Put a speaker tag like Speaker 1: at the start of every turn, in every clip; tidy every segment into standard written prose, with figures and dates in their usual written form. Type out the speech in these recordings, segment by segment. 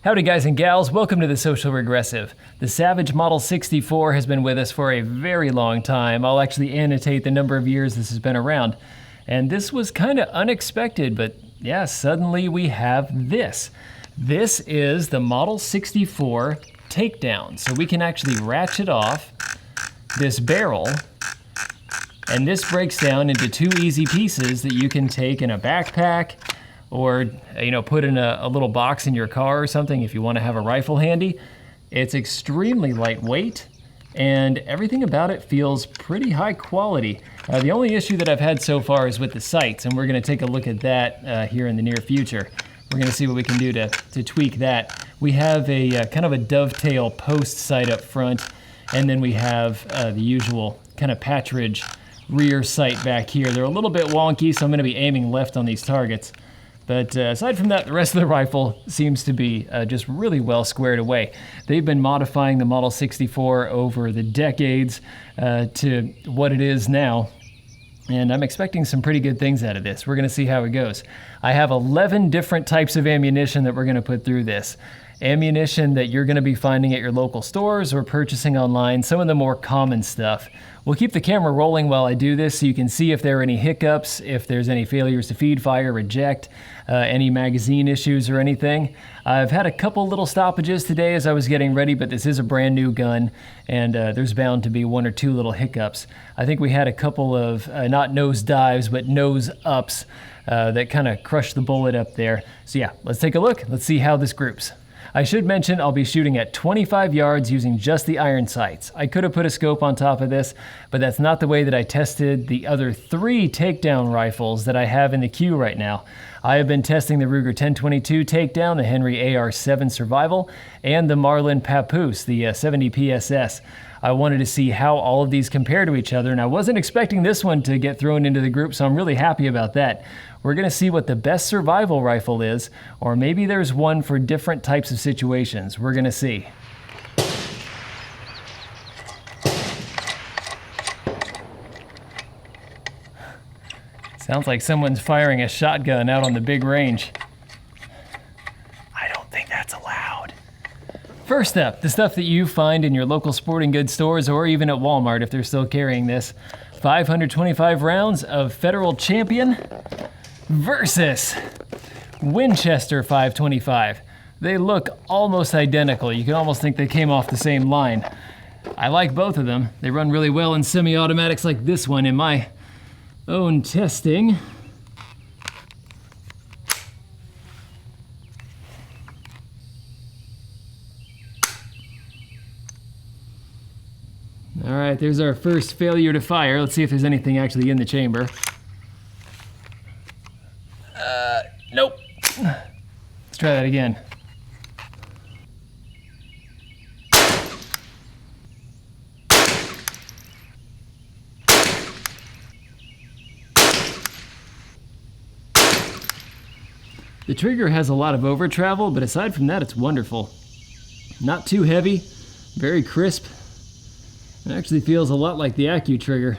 Speaker 1: Howdy guys and gals, welcome to the Social Regressive. The Savage Model 64 has been with us for a very long time. I'll actually annotate the number of years this has been around. And this was kind of unexpected, but yeah, suddenly we have this. This is the Model 64 Takedown. So we can actually ratchet off this barrel, and this breaks down into two easy pieces that you can take in a backpack, or put in a little box in your car or something if you want to have a rifle handy. It's extremely lightweight, and everything about it feels pretty high quality. The only issue that I've had so far is with the sights, and we're going to take a look at that here in the near future. We're going to see what we can do to tweak that. We have a kind of a dovetail post sight up front, and then we have the usual kind of Patridge rear sight back here. They're a little bit wonky, so I'm going to be aiming left on these targets. But aside from that, the rest of the rifle seems to be just really well squared away. They've been modifying the Model 64 over the decades to what it is now, and I'm expecting some pretty good things out of this. We're going to see how it goes. I have 11 different types of ammunition that we're going to put through this. Ammunition that you're going to be finding at your local stores or purchasing online, some of the more common stuff. We'll keep the camera rolling while I do this so you can see if there are any hiccups, if there's any failures to feed, fire, reject, any magazine issues or anything. I've had a couple little stoppages today as I was getting ready, but this is a brand new gun, and there's bound to be one or two little hiccups. I think we had a couple of, not nose dives, but nose ups that kind of crushed the bullet up there. So yeah, let's take a look. Let's see how this groups. I should mention I'll be shooting at 25 yards using just the iron sights. I could have put a scope on top of this, but that's not the way that I tested the other 3 takedown rifles that I have in the queue right now. I have been testing the Ruger 1022 Takedown, the Henry AR-7 Survival, and the Marlin Papoose, the 70 PSS. I wanted to see how all of these compare to each other, and I wasn't expecting this one to get thrown into the group, so I'm really happy about that. We're going to see what the best survival rifle is, or maybe there's one for different types of situations. We're going to see. Sounds like someone's firing a shotgun out on the big range. I don't think that's allowed. First up, the stuff that you find in your local sporting goods stores or even at Walmart if they're still carrying this. 525 rounds of Federal Champion versus Winchester 525. They look almost identical. You can almost think they came off the same line. I like both of them. They run really well in semi-automatics like this one in my own testing. All right, there's our first failure to fire. Let's see if there's anything actually in the chamber. Nope. Let's try that again. The trigger has a lot of over travel, but aside from that, it's wonderful. Not too heavy, very crisp. It actually feels a lot like the AccuTrigger.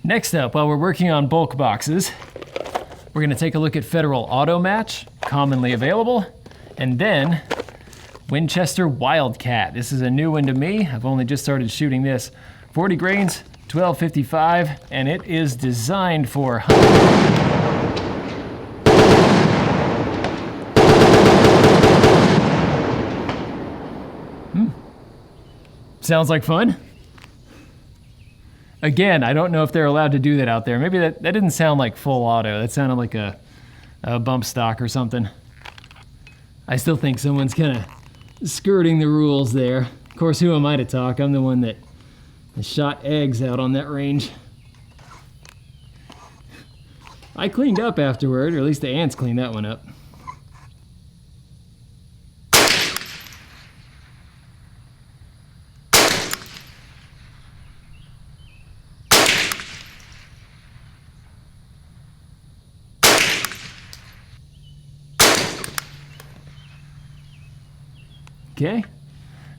Speaker 1: Next up, while we're working on bulk boxes, we're going to take a look at Federal Auto Match, commonly available, and then Winchester Wildcat. This is a new one to me. I've only just started shooting this. 40 grains, 1255, and it is designed for hunting. Sounds like fun. Again, I don't know if they're allowed to do that out there. Maybe that didn't sound like full auto. That sounded like a bump stock or something. I still think someone's kind of skirting the rules there. Of course, who am I to talk? I'm the one that shot eggs out on that range. I cleaned up afterward, or at least the ants cleaned that one up. Okay,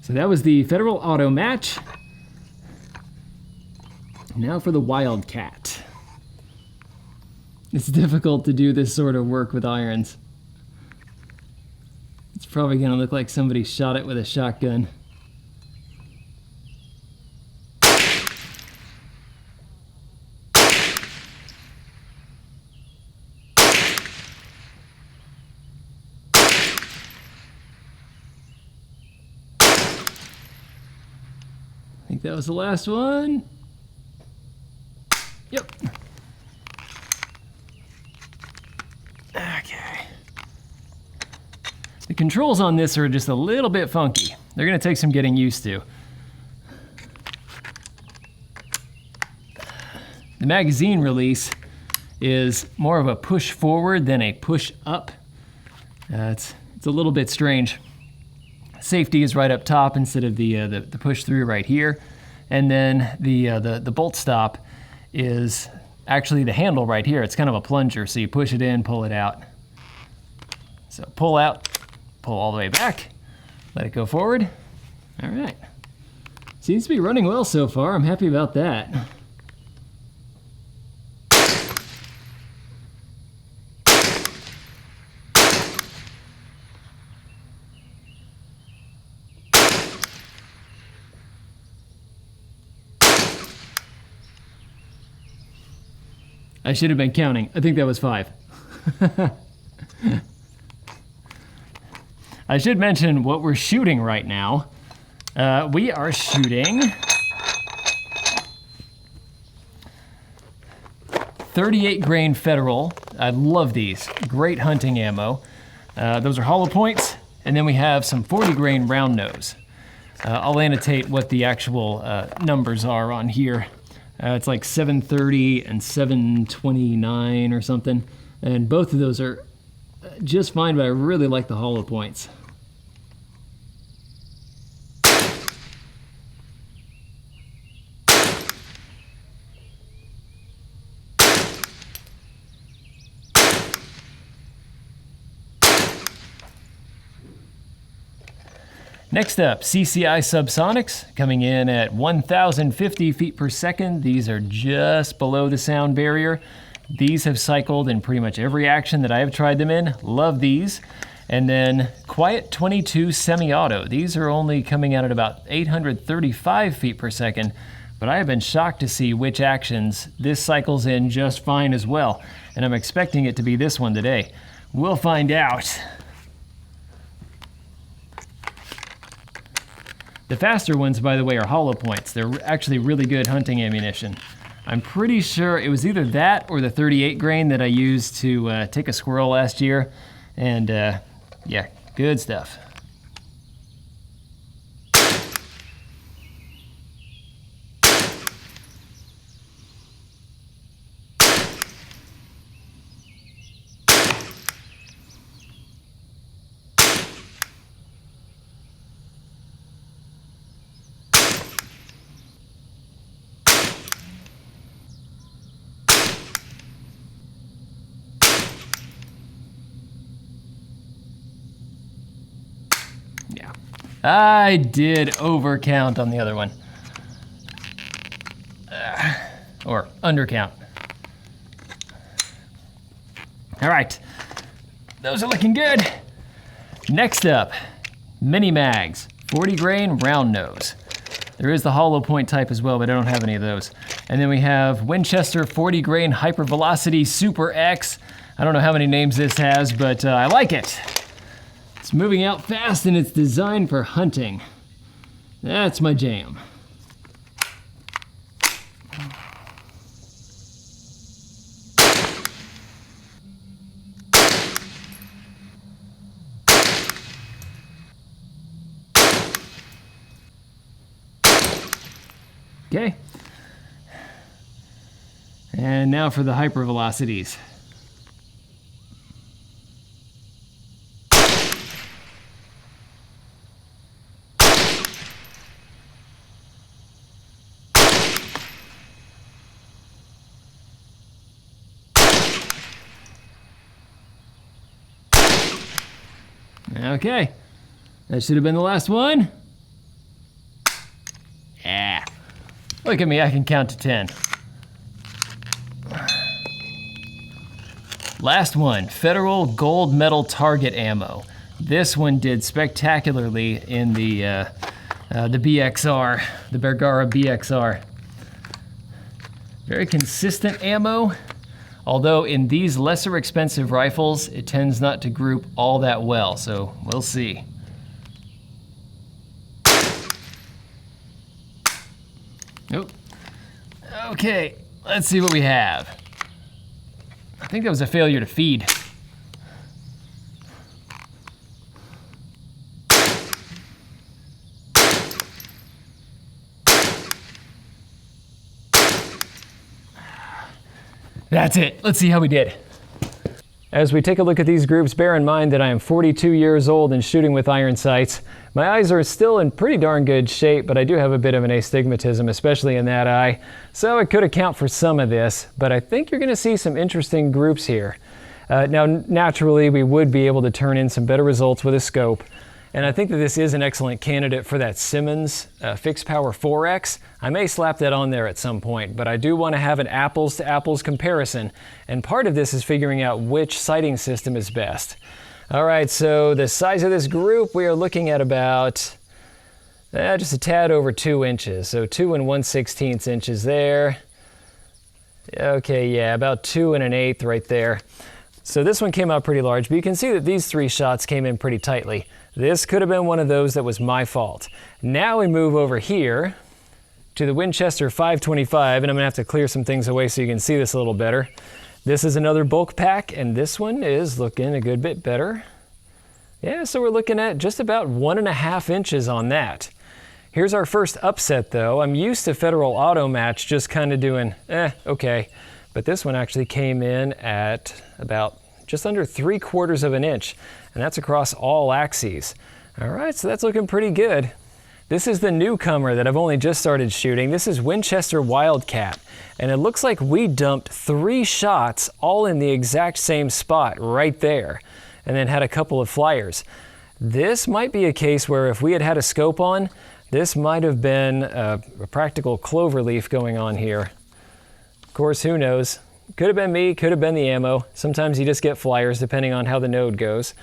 Speaker 1: So that was the Federal Auto match. Now for the Wildcat. It's difficult to do this sort of work with irons. It's probably gonna look like somebody shot it with a shotgun. I think that was the last one. Yep. Okay. The controls on this are just a little bit funky. They're gonna take some getting used to. The magazine release is more of a push forward than a push up. It's a little bit strange. Safety is right up top instead of the push through right here, and then the bolt stop is actually the handle right here. It's kind of a plunger, so you push it in, pull it out. So pull out, pull all the way back, let it go forward. All right. Seems to be running well so far. I'm happy about that. I should have been counting. I think that was 5. I should mention what we're shooting right now. We are shooting 38 grain Federal. I love these. Great hunting ammo. Those are hollow points, and then we have some 40 grain round nose. I'll annotate what the actual numbers are on here. It's like 730 and 729 or something. And both of those are just fine, but I really like the hollow points. Next up, CCI Subsonics, coming in at 1,050 feet per second. These are just below the sound barrier. These have cycled in pretty much every action that I have tried them in. Love these. And then Quiet 22 semi-auto. These are only coming out at about 835 feet per second, but I have been shocked to see which actions this cycles in just fine as well. And I'm expecting it to be this one today. We'll find out. The faster ones, by the way, are hollow points. They're actually really good hunting ammunition. I'm pretty sure it was either that or the 38 grain that I used to take a squirrel last year. And yeah, good stuff. Yeah, I did overcount on the other one. Or undercount. All right, those are looking good. Next up, mini mags, 40 grain round nose. There is the hollow point type as well, but I don't have any of those. And then we have Winchester 40 grain Hypervelocity Super X. I don't know how many names this has, but I like it. It's moving out fast and it's designed for hunting. That's my jam. Okay. And now for the hypervelocities. Okay, that should have been the last one. Yeah. Look at me, I can count to 10. Last one, Federal Gold Medal Target Ammo. This one did spectacularly in the BXR, the Bergara BXR. Very consistent ammo, although in these lesser expensive rifles, it tends not to group all that well, so we'll see. Nope. Okay, let's see what we have. I think that was a failure to feed. That's it. Let's see how we did. As we take a look at these groups, bear in mind that I am 42 years old and shooting with iron sights. My eyes are still in pretty darn good shape, but I do have a bit of an astigmatism, especially in that eye. So it could account for some of this, but I think you're gonna see some interesting groups here. Now, naturally, we would be able to turn in some better results with a scope. And I think that this is an excellent candidate for that Simmons Fixed Power 4X. I may slap that on there at some point, but I do want to have an apples to apples comparison. And part of this is figuring out which sighting system is best. All right, so the size of this group, we are looking at about just a tad over 2 inches. So 2 1/16 inches there. Okay, yeah, about 2 1/8 right there. So this one came out pretty large, but you can see that these 3 shots came in pretty tightly. This could have been one of those that was my fault. Now we move over here to the Winchester 525, and I'm gonna have to clear some things away so you can see this a little better. This is another bulk pack, and this one is looking a good bit better. Yeah, so we're looking at just about 1.5 inches on that. Here's our first upset though. I'm used to Federal Auto Match just kind of doing, okay. But this one actually came in at about just under 3/4 of an inch, and that's across all axes. All right, so that's looking pretty good. This is the newcomer that I've only just started shooting. This is Winchester Wildcat, and it looks like we dumped 3 shots all in the exact same spot right there, and then had a couple of flyers. This might be a case where if we had had a scope on, this might have been a practical clover leaf going on here. Of course, who knows? Could have been me, could have been the ammo. Sometimes you just get flyers depending on how the node goes.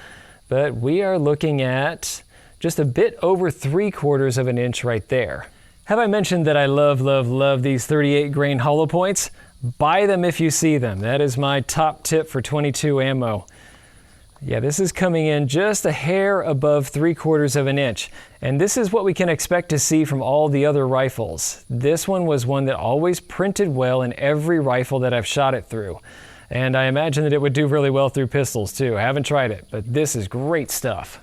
Speaker 1: But we are looking at just a bit over 3/4 of an inch right there. Have I mentioned that I love, love, love these 38 grain hollow points? Buy them if you see them. That is my top tip for 22 ammo. Yeah, this is coming in just a hair above 3/4 of an inch. And this is what we can expect to see from all the other rifles. This one was one that always printed well in every rifle that I've shot it through. And I imagine that it would do really well through pistols too. I haven't tried it, but this is great stuff.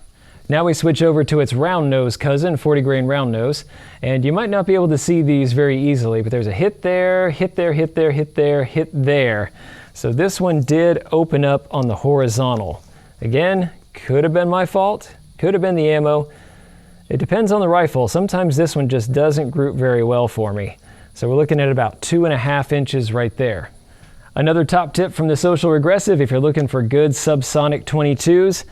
Speaker 1: Now we switch over to its round nose cousin, 40 grain round nose. And you might not be able to see these very easily, but there's a hit there, hit there, hit there, hit there, hit there. So this one did open up on the horizontal. Again, could have been my fault, could have been the ammo. It depends on the rifle. Sometimes this one just doesn't group very well for me. So we're looking at about 2.5 inches right there. Another top tip from the Social Regressive, if you're looking for good subsonic 22s,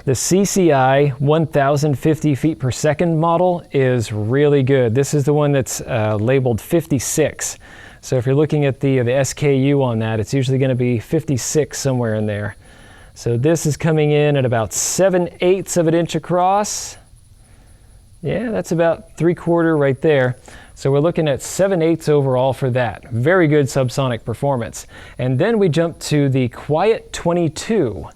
Speaker 1: the CCI 1050 feet per second model is really good. This is the one that's labeled 56. So if you're looking at the SKU on that, it's usually gonna be 56 somewhere in there. So this is coming in at about 7/8 of an inch across. Yeah, that's about 3/4 right there. So we're looking at 7/8 overall for that. Very good subsonic performance. And then we jump to the Quiet 22.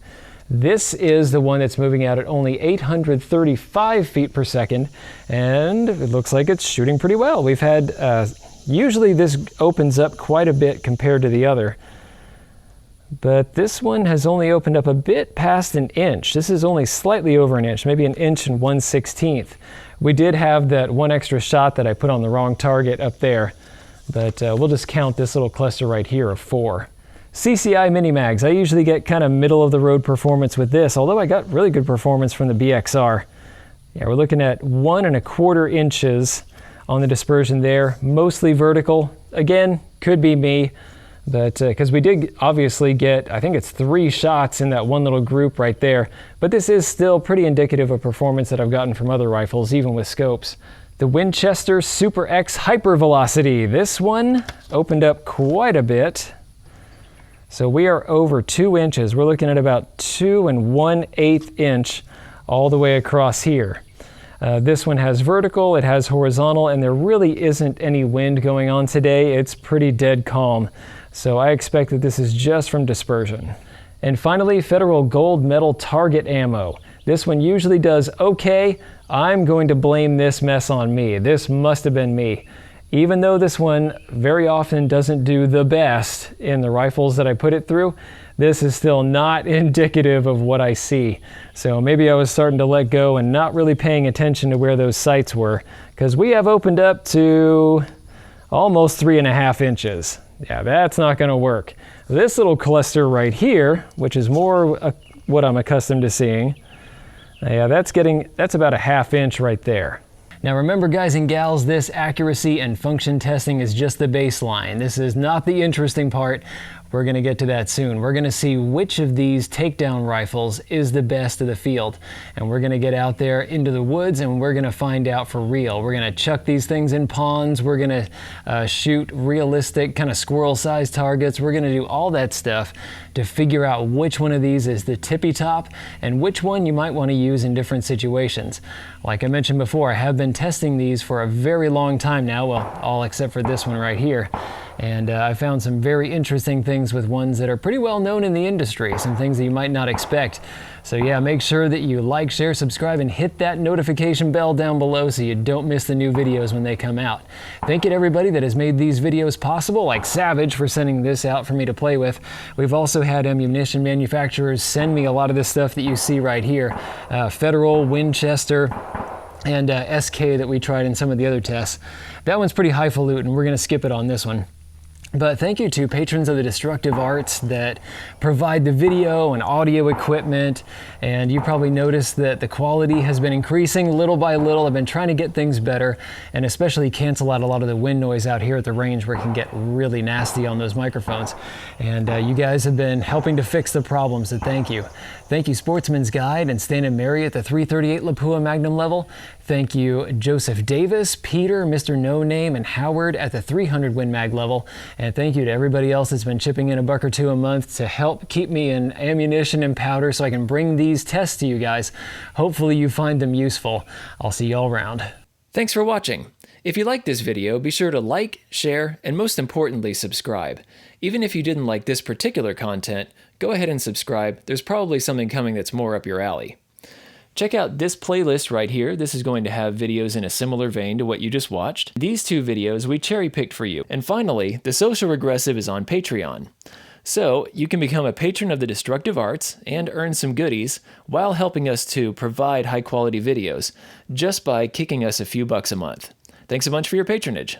Speaker 1: This is the one that's moving out at only 835 feet per second, and it looks like it's shooting pretty well. We've had, usually this opens up quite a bit compared to the other. But this one has only opened up a bit past an inch. This is only slightly over an inch, maybe 1 1/16 inches. We did have that one extra shot that I put on the wrong target up there, but we'll just count this little cluster right here of 4. CCI mini mags. I usually get kind of middle of the road performance with this, although I got really good performance from the BXR. Yeah, we're looking at 1 1/4 inches on the dispersion there, mostly vertical. Again, could be me. But because we did obviously get, I think it's 3 shots in that one little group right there. But this is still pretty indicative of performance that I've gotten from other rifles, even with scopes. The Winchester Super X Hypervelocity. This one opened up quite a bit. So we are over 2 inches. We're looking at about 2 1/8 inch all the way across here. This one has vertical, it has horizontal, and there really isn't any wind going on today. It's pretty dead calm. So I expect that this is just from dispersion. And finally, Federal Gold Medal Target Ammo. This one usually does okay. I'm going to blame this mess on me. This must have been me. Even though this one very often doesn't do the best in the rifles that I put it through, this is still not indicative of what I see. So maybe I was starting to let go and not really paying attention to where those sights were, because we have opened up to almost 3.5 inches. Yeah, that's not gonna work. This little cluster right here, which is more what I'm accustomed to seeing, yeah, that's about 1/2 inch right there. Now remember, guys and gals, this accuracy and function testing is just the baseline. This is not the interesting part. We're going to get to that soon. We're going to see which of these takedown rifles is the best of the field. And we're going to get out there into the woods and we're going to find out for real. We're going to chuck these things in ponds. We're going to shoot realistic kind of squirrel-sized targets. We're going to do all that stuff to figure out which one of these is the tippy top and which one you might want to use in different situations. Like I mentioned before, I have been testing these for a very long time now, well, all except for this one right here. And I found some very interesting things with ones that are pretty well known in the industry, some things that you might not expect. So yeah, make sure that you like, share, subscribe, and hit that notification bell down below so you don't miss the new videos when they come out. Thank you to everybody that has made these videos possible, like Savage for sending this out for me to play with. We've also had ammunition manufacturers send me a lot of this stuff that you see right here. Federal, Winchester, and SK that we tried in some of the other tests. That one's pretty highfalutin. We're going to skip it on this one. But thank you to patrons of the Destructive Arts that provide the video and audio equipment. And you probably noticed that the quality has been increasing little by little. I've been trying to get things better and especially cancel out a lot of the wind noise out here at the range where it can get really nasty on those microphones. And you guys have been helping to fix the problem, so thank you. Thank you Sportsman's Guide and Stan and Mary at the 338 Lapua Magnum level. Thank you Joseph Davis, Peter, Mr. No Name, and Howard at the 300 Win Mag level. And thank you to everybody else that's been chipping in $1 or $2 a month to help keep me in ammunition and powder so I can bring these tests to you guys. Hopefully you find them useful. I'll see y'all around. Thanks for watching. If you liked this video, be sure to like, share, and most importantly, subscribe. Even if you didn't like this particular content, go ahead and subscribe. There's probably something coming that's more up your alley. Check out this playlist right here. This is going to have videos in a similar vein to what you just watched. These 2 videos we cherry-picked for you. And finally, The Social Regressive is on Patreon. So you can become a patron of the Destructive Arts and earn some goodies while helping us to provide high-quality videos just by kicking us a few bucks a month. Thanks a bunch for your patronage.